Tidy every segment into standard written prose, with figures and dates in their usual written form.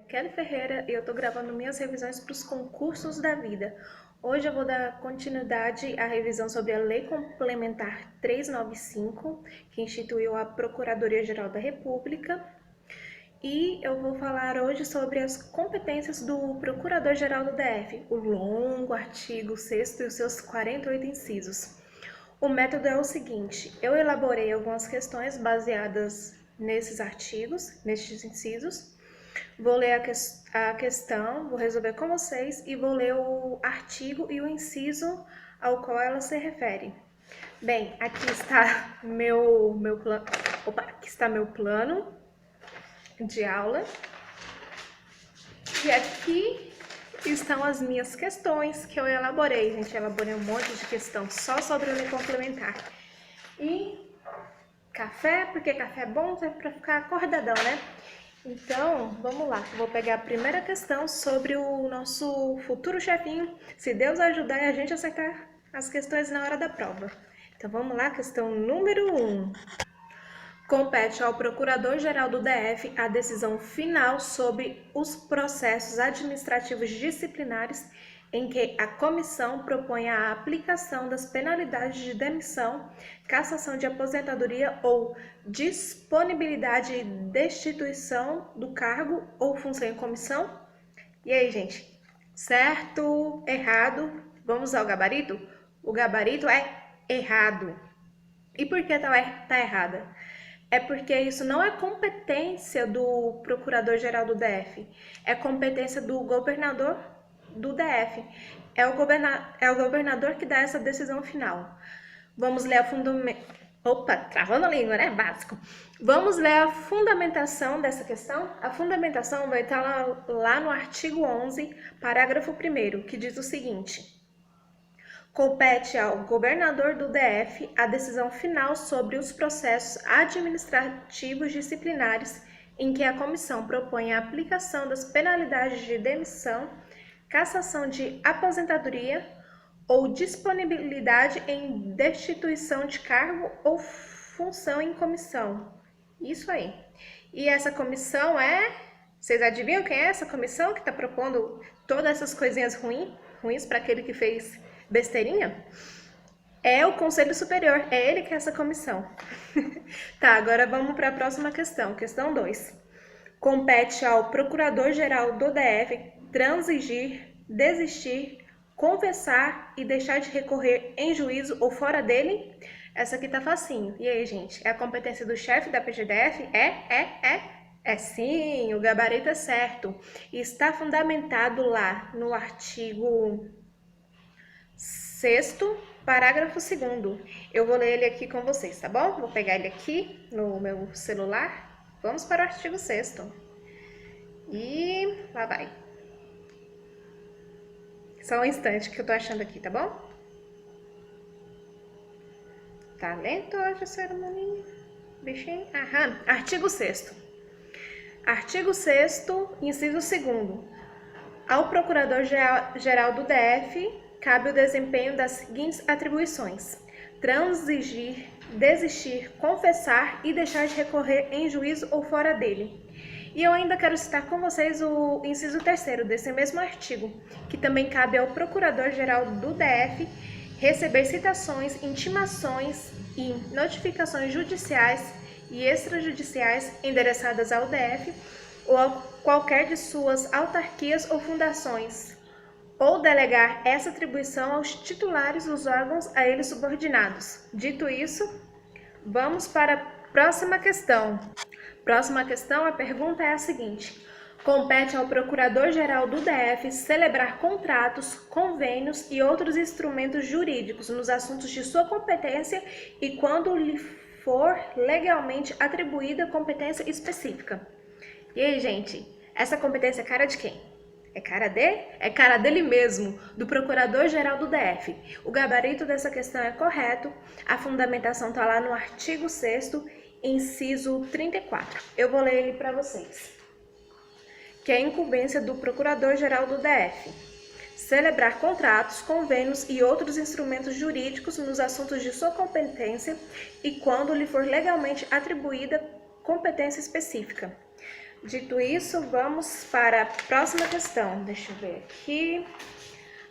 Kelly Ferreira e eu tô gravando minhas revisões para os concursos da vida. Hoje eu vou dar continuidade à revisão sobre a Lei Complementar 395, que instituiu a Procuradoria-Geral da República. E eu vou falar hoje sobre as competências do Procurador-Geral do DF, o longo artigo 6º e os seus 48 incisos. O método é o seguinte: eu elaborei algumas questões baseadas nesses artigos, nestes incisos. Vou ler a questão, vou resolver com vocês e vou ler o artigo e o inciso ao qual ela se refere. Bem, aqui está meu plano. Aqui está meu plano de aula. E aqui estão as minhas questões que eu elaborei. Gente, eu elaborei um monte de questão só sobre a lei complementar. E café, porque café é bom, serve para ficar acordadão, né? Então, vamos lá. Eu vou pegar a primeira questão sobre o nosso futuro chefinho, se Deus ajudar e a gente acertar as questões na hora da prova. Então, vamos lá, questão número 1. Compete ao Procurador-Geral do DF a decisão final sobre os processos administrativos disciplinares em que a comissão propõe a aplicação das penalidades de demissão, cassação de aposentadoria ou disponibilidade e destituição do cargo ou função em comissão. E aí, gente? Certo? Errado? Vamos ao gabarito? O gabarito é errado. E por que tá errada? É porque isso não é competência do Procurador-Geral do DF, é competência do governador do DF. É o governador que dá essa decisão final. Vamos ler travando a língua, né? Básico. Vamos ler a fundamentação dessa questão. A fundamentação vai estar lá no artigo 11, parágrafo 1º, que diz o seguinte: compete ao governador do DF a decisão final sobre os processos administrativos disciplinares em que a comissão propõe a aplicação das penalidades de demissão, cassação de aposentadoria ou disponibilidade em destituição de cargo ou função em comissão. Isso aí. E essa comissão Vocês adivinham quem é essa comissão que está propondo todas essas coisinhas ruins para aquele que fez besteirinha? É o Conselho Superior, é ele que é essa comissão. Tá, agora vamos para a próxima questão, questão 2. Compete ao Procurador-Geral do DF transigir, desistir, confessar e deixar de recorrer em juízo ou fora dele? Essa aqui tá facinho. E aí, gente? É a competência do chefe da PGDF? É sim, o gabarito é certo. E está fundamentado lá no artigo 6º, parágrafo 2º. Eu vou ler ele aqui com vocês, tá bom? Vou pegar ele aqui no meu celular. Vamos para o artigo 6º. E lá vai. Só um instante que eu tô achando aqui, tá bom? Tá lento hoje a cerimônia? Bichinho? Aham. Artigo 6º. Artigo 6º, inciso 2º. Ao Procurador-Geral do DF cabe o desempenho das seguintes atribuições: transigir, desistir, confessar e deixar de recorrer em juízo ou fora dele. E eu ainda quero citar com vocês o inciso 3º desse mesmo artigo, que também cabe ao Procurador-Geral do DF receber citações, intimações e notificações judiciais e extrajudiciais endereçadas ao DF ou a qualquer de suas autarquias ou fundações, ou delegar essa atribuição aos titulares dos órgãos a eles subordinados. Dito isso, vamos para a próxima questão. Próxima questão, a pergunta é a seguinte: compete ao Procurador-Geral do DF celebrar contratos, convênios e outros instrumentos jurídicos nos assuntos de sua competência e quando lhe for legalmente atribuída competência específica. E aí, gente, essa competência é cara de quem? É cara dele mesmo, do Procurador-Geral do DF. O gabarito dessa questão é correto, a fundamentação está lá no artigo 6º, inciso 34. Eu vou ler ele para vocês. Que é a incumbência do Procurador-Geral do DF celebrar contratos, convênios e outros instrumentos jurídicos nos assuntos de sua competência e quando lhe for legalmente atribuída competência específica. Dito isso, vamos para a próxima questão. Deixa eu ver aqui.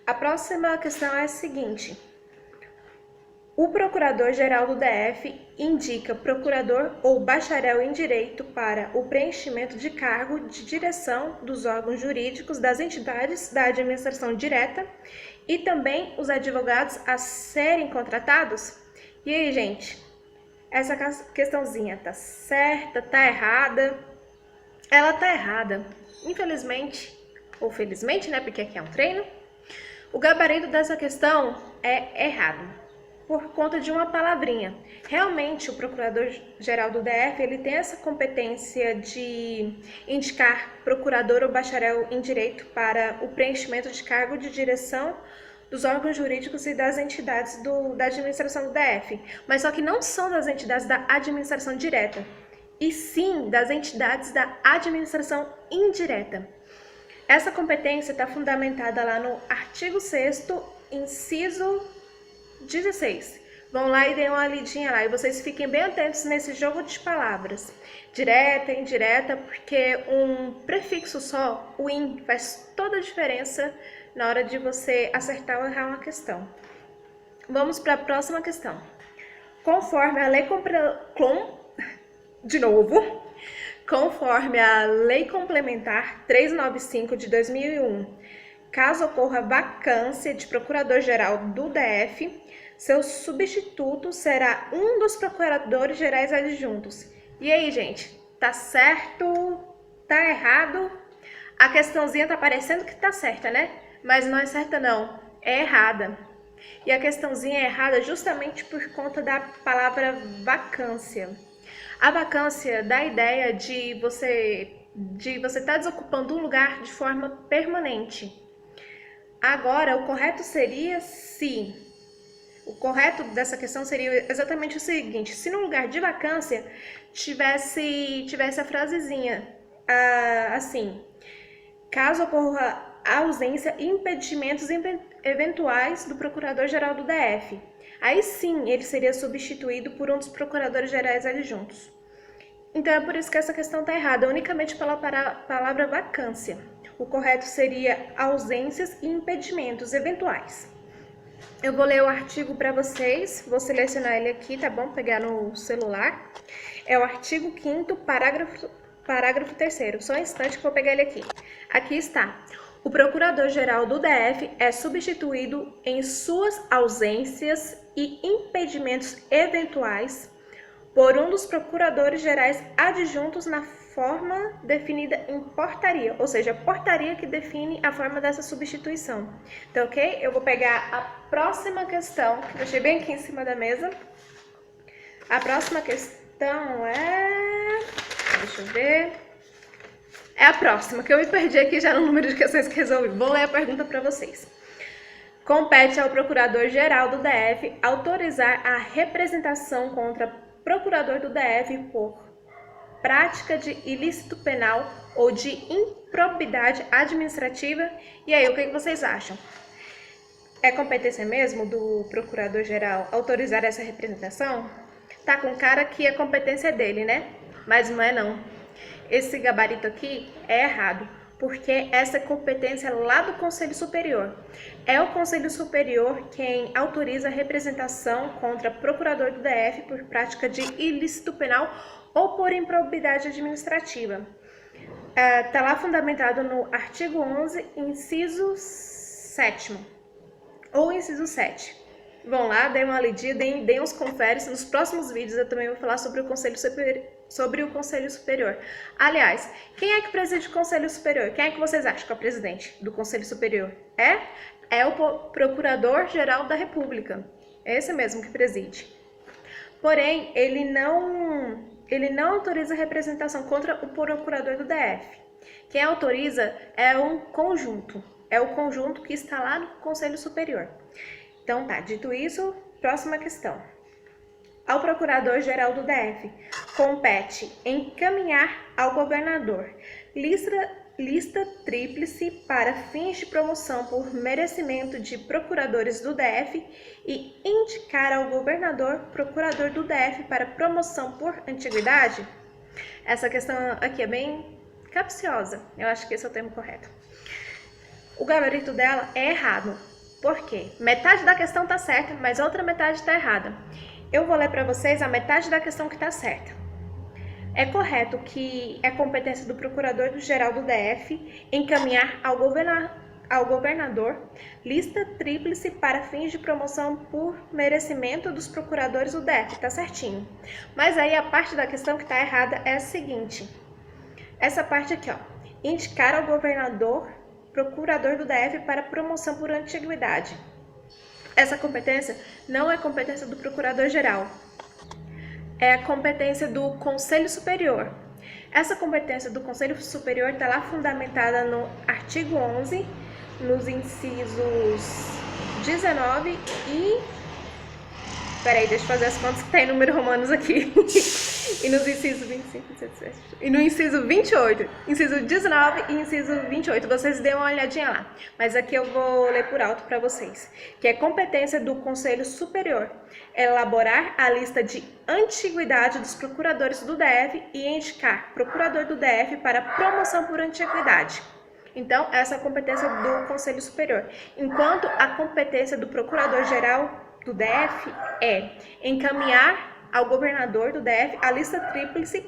A próxima questão é a seguinte. O Procurador-Geral do DF indica procurador ou bacharel em direito para o preenchimento de cargo de direção dos órgãos jurídicos das entidades da administração direta e também os advogados a serem contratados? E aí, gente? Essa questãozinha tá certa, tá errada? Ela tá errada. Infelizmente, ou felizmente, né? Porque aqui é um treino. O gabarito dessa questão é errado, por conta de uma palavrinha. Realmente, o Procurador-Geral do DF, ele tem essa competência de indicar procurador ou bacharel em direito para o preenchimento de cargo de direção dos órgãos jurídicos e das entidades da administração do DF, mas só que não são das entidades da administração direta, e sim das entidades da administração indireta. Essa competência está fundamentada lá no artigo 6º, inciso 16. Vão lá e deem uma lidinha lá, e vocês fiquem bem atentos nesse jogo de palavras. Direta, indireta, porque um prefixo só, o in, faz toda a diferença na hora de você acertar ou errar uma questão. Vamos para a próxima questão. Conforme a lei Conforme a Lei Complementar 395 de 2001, caso ocorra vacância de Procurador-Geral do DF, seu substituto será um dos Procuradores Gerais Adjuntos. E aí, gente, tá certo? Tá errado? A questãozinha tá parecendo que tá certa, né? Mas não é certa não, é errada. E a questãozinha é errada justamente por conta da palavra vacância. A vacância dá a ideia de você estar desocupando um lugar de forma permanente. Agora, o correto seria se... O correto dessa questão seria exatamente o seguinte: se no lugar de vacância tivesse a frasezinha assim, caso ocorra ausência e impedimentos eventuais do Procurador-Geral do DF. Aí sim, ele seria substituído por um dos Procuradores Gerais Adjuntos. Então é por isso que essa questão está errada, unicamente pela palavra vacância. O correto seria ausências e impedimentos eventuais. Eu vou ler o artigo para vocês, vou selecionar ele aqui, tá bom? Pegar no celular. É o artigo 5º, parágrafo 3º. Só um instante que eu vou pegar ele aqui. Aqui está. O Procurador-Geral do DF é substituído em suas ausências e impedimentos eventuais por um dos Procuradores Gerais Adjuntos na forma definida em portaria, ou seja, portaria que define a forma dessa substituição. Então, ok? Eu vou pegar a próxima questão, que eu deixei bem aqui em cima da mesa. A próxima questão é... Deixa eu ver... É a próxima, que eu me perdi aqui já no número de questões que resolvi. Vou ler a pergunta para vocês. Compete ao Procurador-Geral do DF autorizar a representação contra Procurador do DF por prática de ilícito penal ou de improbidade administrativa. E aí, o que vocês acham? É competência mesmo do Procurador-Geral autorizar essa representação? Tá com cara que a competência é dele, né? Mas não é não. Esse gabarito aqui é errado, porque essa competência é lá do Conselho Superior. É o Conselho Superior quem autoriza a representação contra Procurador do DF por prática de ilícito penal ou por improbidade administrativa. Está lá fundamentado no artigo 11, inciso 7º, ou inciso 7. Vão lá, deem uma lidinha, deem uns conferes. Nos próximos vídeos eu também vou falar sobre o Conselho Superior. Aliás, quem é que preside o Conselho Superior? Quem é que vocês acham que é o presidente do Conselho Superior? É o Procurador-Geral da República. É esse mesmo que preside. Porém, ele não autoriza a representação contra o Procurador do DF. Quem autoriza é um conjunto. É o conjunto que está lá no Conselho Superior. Então tá, dito isso, próxima questão. Ao Procurador-Geral do DF compete encaminhar ao governador lista tríplice para fins de promoção por merecimento de procuradores do DF e indicar ao governador procurador do DF para promoção por antiguidade. Essa questão aqui é bem capciosa. Eu acho que esse é o termo correto. O gabarito dela é errado. Por quê? Metade da questão tá certa, mas a outra metade tá errada. Eu vou ler para vocês a metade da questão que tá certa. É correto que é competência do Procurador-Geral do DF encaminhar ao governador lista tríplice para fins de promoção por merecimento dos procuradores do DF, tá certinho. Mas aí a parte da questão que tá errada é a seguinte. Essa parte aqui, ó. Indicar ao procurador do DF para promoção por antiguidade. Essa competência não é competência do Procurador-Geral. É a competência do Conselho Superior. Essa competência do Conselho Superior está lá fundamentada no artigo 11, nos incisos 19 e... Peraí, deixa eu fazer as contas que tem número romanos aqui. E nos incisos 25, 27, e no inciso 28, inciso 19 e inciso 28, vocês dêem uma olhadinha lá. Mas aqui eu vou ler por alto para vocês. Que é competência do Conselho Superior elaborar a lista de antiguidade dos procuradores do DF e indicar procurador do DF para promoção por antiguidade. Então, essa é a competência do Conselho Superior. Enquanto a competência do Procurador-Geral do DF é encaminhar ao governador do DF a lista tríplice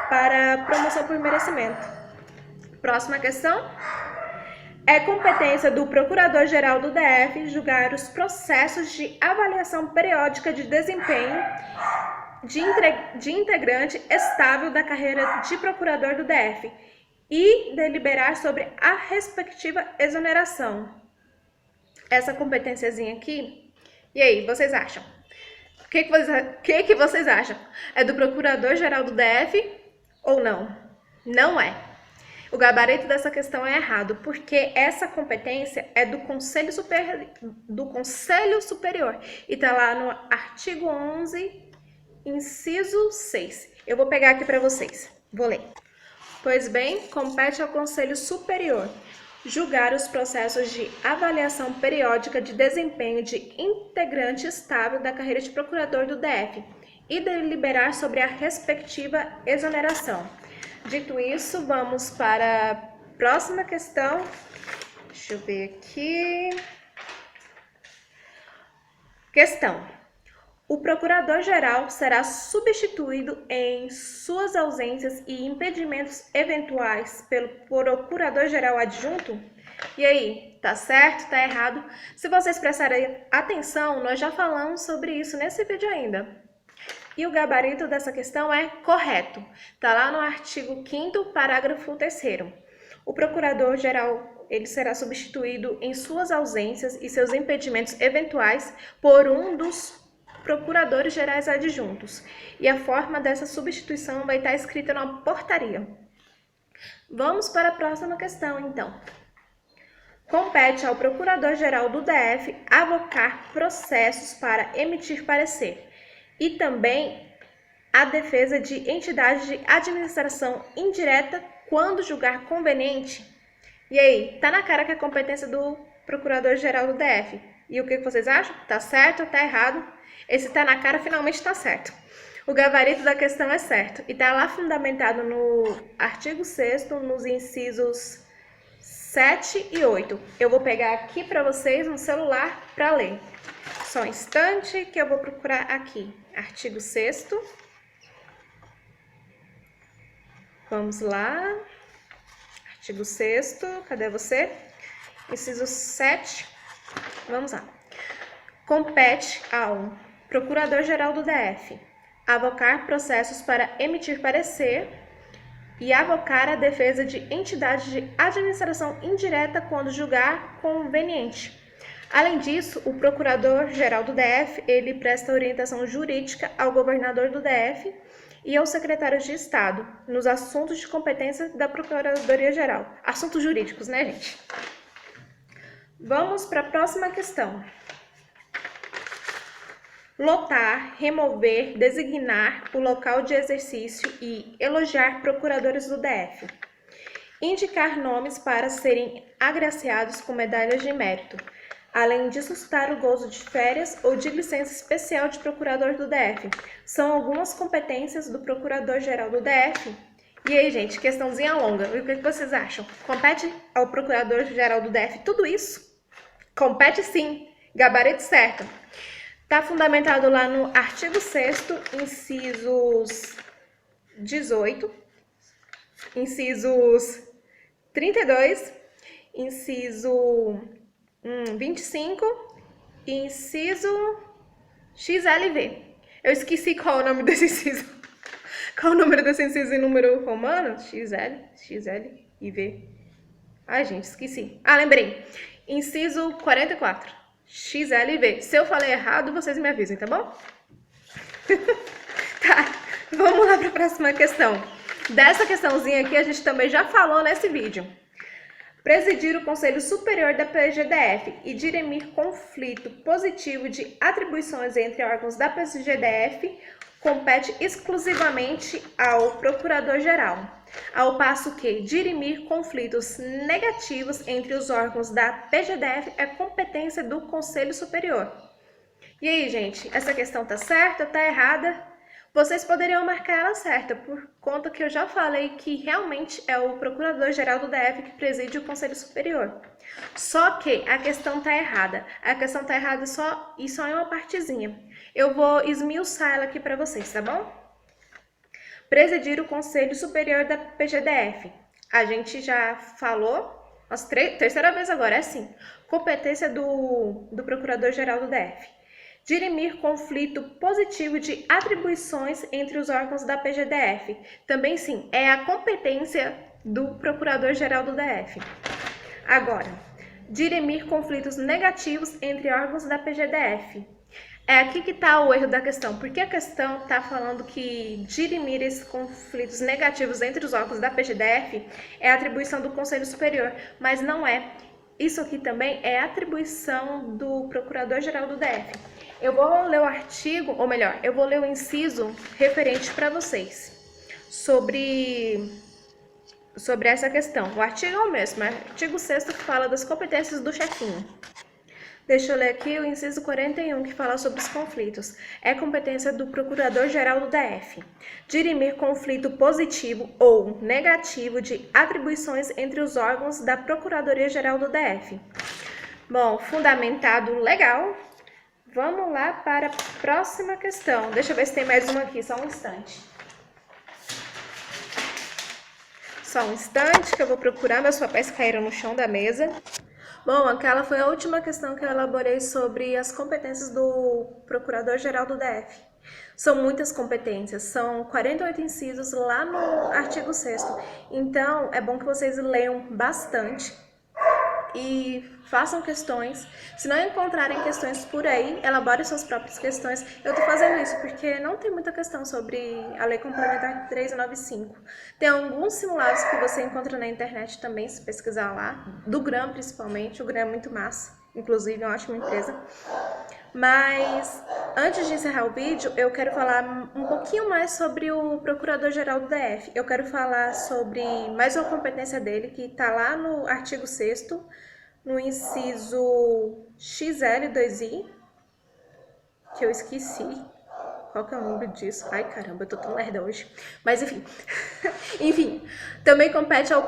para promoção por merecimento. Próxima questão. É competência do Procurador-Geral do DF julgar os processos de avaliação periódica de desempenho de integrante estável da carreira de procurador do DF e deliberar sobre a respectiva exoneração. Essa competênciazinha aqui, e aí, vocês acham? O que vocês acham? É do Procurador-Geral do DF ou não? Não é. O gabarito dessa questão é errado, porque essa competência é do Conselho Superior e está lá no artigo 11, inciso 6. Eu vou pegar aqui para vocês. Vou ler. Pois bem, compete ao Conselho Superior julgar os processos de avaliação periódica de desempenho de integrante estável da carreira de procurador do DF e deliberar sobre a respectiva exoneração. Dito isso, vamos para a próxima questão. Deixa eu ver aqui. Questão. O Procurador-Geral será substituído em suas ausências e impedimentos eventuais pelo Procurador-Geral Adjunto? E aí, tá certo, tá errado? Se vocês prestarem atenção, nós já falamos sobre isso nesse vídeo ainda. E o gabarito dessa questão é correto. Tá lá no artigo 5º, parágrafo 3º. O Procurador-Geral ele será substituído em suas ausências e seus impedimentos eventuais por um dos procuradores gerais adjuntos. E a forma dessa substituição vai estar escrita na portaria. Vamos para a próxima questão, então. Compete ao Procurador-Geral do DF avocar processos para emitir parecer e também a defesa de entidades de administração indireta quando julgar conveniente. E aí, tá na cara que é a competência do Procurador-Geral do DF. E o que vocês acham? Tá certo ou tá errado? Esse tá na cara finalmente tá certo. O gabarito da questão é certo e tá lá fundamentado no artigo 6º, nos incisos 7 e 8. Eu vou pegar aqui para vocês no celular para ler. Só um instante que eu vou procurar aqui. Artigo 6º. Vamos lá. Artigo 6º, cadê você? Inciso 7. Vamos lá. Compete ao Procurador-Geral do DF avocar processos para emitir parecer e avocar a defesa de entidades de administração indireta quando julgar conveniente. Além disso, o Procurador-Geral do DF, ele presta orientação jurídica ao governador do DF e aos secretários de Estado nos assuntos de competência da Procuradoria-Geral. Assuntos jurídicos, né, gente? Vamos para a próxima questão. Lotar, remover, designar o local de exercício e elogiar procuradores do DF. Indicar nomes para serem agraciados com medalhas de mérito, além de suscitar o gozo de férias ou de licença especial de procurador do DF. São algumas competências do Procurador-Geral do DF E aí, gente, questãozinha longa. E o que vocês acham? Compete ao Procurador-Geral do DF tudo isso? Compete sim. Gabarito certo. Tá fundamentado lá no artigo 6º, incisos 18, incisos 32, inciso 25 e inciso XLV. Eu esqueci qual é o nome desse inciso. Qual o número desse inciso em número romano? XL e V. Ai, gente, esqueci. Ah, lembrei. Inciso 44. XLV. Se eu falei errado, vocês me avisem, tá bom? Tá, vamos lá para a próxima questão. Dessa questãozinha aqui a gente também já falou nesse vídeo. Presidir o Conselho Superior da PGDF e dirimir conflito positivo de atribuições entre órgãos da PGDF compete exclusivamente ao Procurador-Geral, ao passo que dirimir conflitos negativos entre os órgãos da PGDF é competência do Conselho Superior. E aí, gente, essa questão tá certa, tá errada? Vocês poderiam marcar ela certa, por conta que eu já falei que realmente é o Procurador-Geral do DF que preside o Conselho Superior. Só que a questão tá errada. A questão tá errada só em uma partezinha. Eu vou esmiuçar ela aqui para vocês, tá bom? Presidir o Conselho Superior da PGDF. A gente já falou, terceira vez agora, é assim. Competência do Procurador-Geral do DF. Dirimir conflito positivo de atribuições entre os órgãos da PGDF. Também sim, é a competência do Procurador-Geral do DF. Agora, dirimir conflitos negativos entre órgãos da PGDF. É aqui que está o erro da questão, porque a questão está falando que dirimir esses conflitos negativos entre os órgãos da PGDF é atribuição do Conselho Superior, mas não é. Isso aqui também é atribuição do Procurador-Geral do DF. Eu vou ler o artigo, ou melhor, eu vou ler o inciso referente para vocês sobre essa questão. O artigo é o mesmo, é o artigo 6º que fala das competências do chefinho. Deixa eu ler aqui o inciso 41, que fala sobre os conflitos. É competência do Procurador-Geral do DF. Dirimir conflito positivo ou negativo de atribuições entre os órgãos da Procuradoria-Geral do DF. Bom, fundamentado legal. Vamos lá para a próxima questão. Deixa eu ver se tem mais uma aqui, só um instante. Só um instante que eu vou procurar, meus papéis caíram no chão da mesa. Bom, aquela foi a última questão que eu elaborei sobre as competências do Procurador-Geral do DF. São muitas competências, são 48 incisos lá no artigo 6º. Então, é bom que vocês leiam bastante e façam questões. Se não encontrarem questões por aí, elaborem suas próprias questões. Eu tô fazendo isso porque não tem muita questão sobre a Lei Complementar 395. Tem alguns simulados que você encontra na internet também, se pesquisar lá, do GRAM principalmente. O GRAM é muito massa, inclusive é uma ótima empresa. Mas antes de encerrar o vídeo, eu quero falar um pouquinho mais sobre o Procurador-Geral do DF. Eu quero falar sobre mais uma competência dele, que está lá no artigo 6º, no inciso XL2I, que eu esqueci. Qual que é o número disso? Ai, caramba, eu tô tão lerda hoje. Mas, enfim. Enfim, também compete ao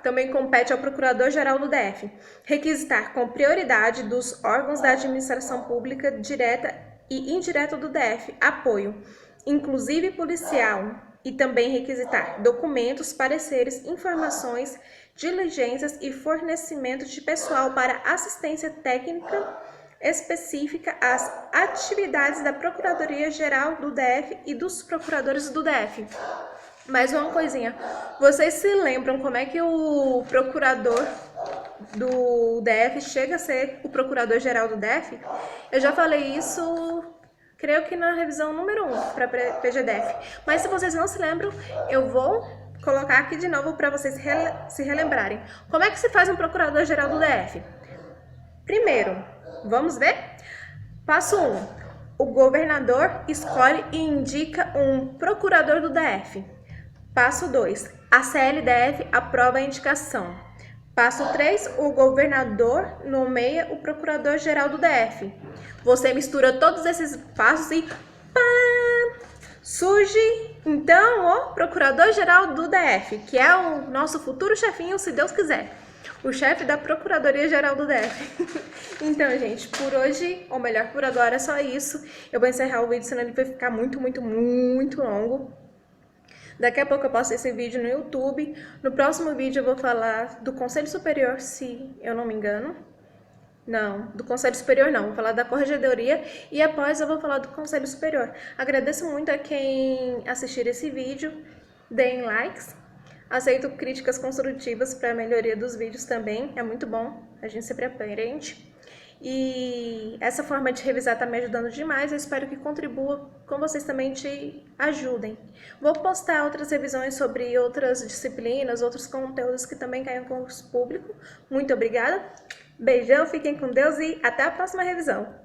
Também compete ao Procurador-Geral do DF requisitar com prioridade dos órgãos da administração pública direta e indireta do DF apoio, inclusive policial, e também requisitar documentos, pareceres, informações, diligências e fornecimento de pessoal para assistência técnica específica às atividades da Procuradoria-Geral do DF e dos procuradores do DF. Mais uma coisinha, vocês se lembram como é que o procurador do DF chega a ser o Procurador-Geral do DF? Eu já falei isso, creio que na revisão número 1 para a PGDF, mas se vocês não se lembram, eu vou colocar aqui de novo para vocês se relembrarem. Como é que se faz um Procurador-Geral do DF? Primeiro, vamos ver? Passo 1. O governador escolhe e indica um procurador do DF. Passo 2. A CLDF aprova a indicação. Passo 3. O governador nomeia o procurador-geral do DF. Você mistura todos esses passos e pá, surge Então, o Procurador-Geral do DF, que é o nosso futuro chefinho, se Deus quiser. O chefe da Procuradoria-Geral do DF. Então, gente, por hoje, ou melhor, por agora é só isso. Eu vou encerrar o vídeo, senão ele vai ficar muito longo. Daqui a pouco eu posto esse vídeo no YouTube. No próximo vídeo eu vou falar do Conselho Superior, se eu não me engano. Não, do Conselho Superior não, vou falar da Corregedoria e após eu vou falar do Conselho Superior. Agradeço muito a quem assistir esse vídeo, deem likes, aceito críticas construtivas para a melhoria dos vídeos também, é muito bom, a gente sempre aprende. E essa forma de revisar está me ajudando demais, eu espero que contribua com vocês também te ajudem. Vou postar outras revisões sobre outras disciplinas, outros conteúdos que também caem em concurso público. Muito obrigada! Beijão, fiquem com Deus e até a próxima revisão!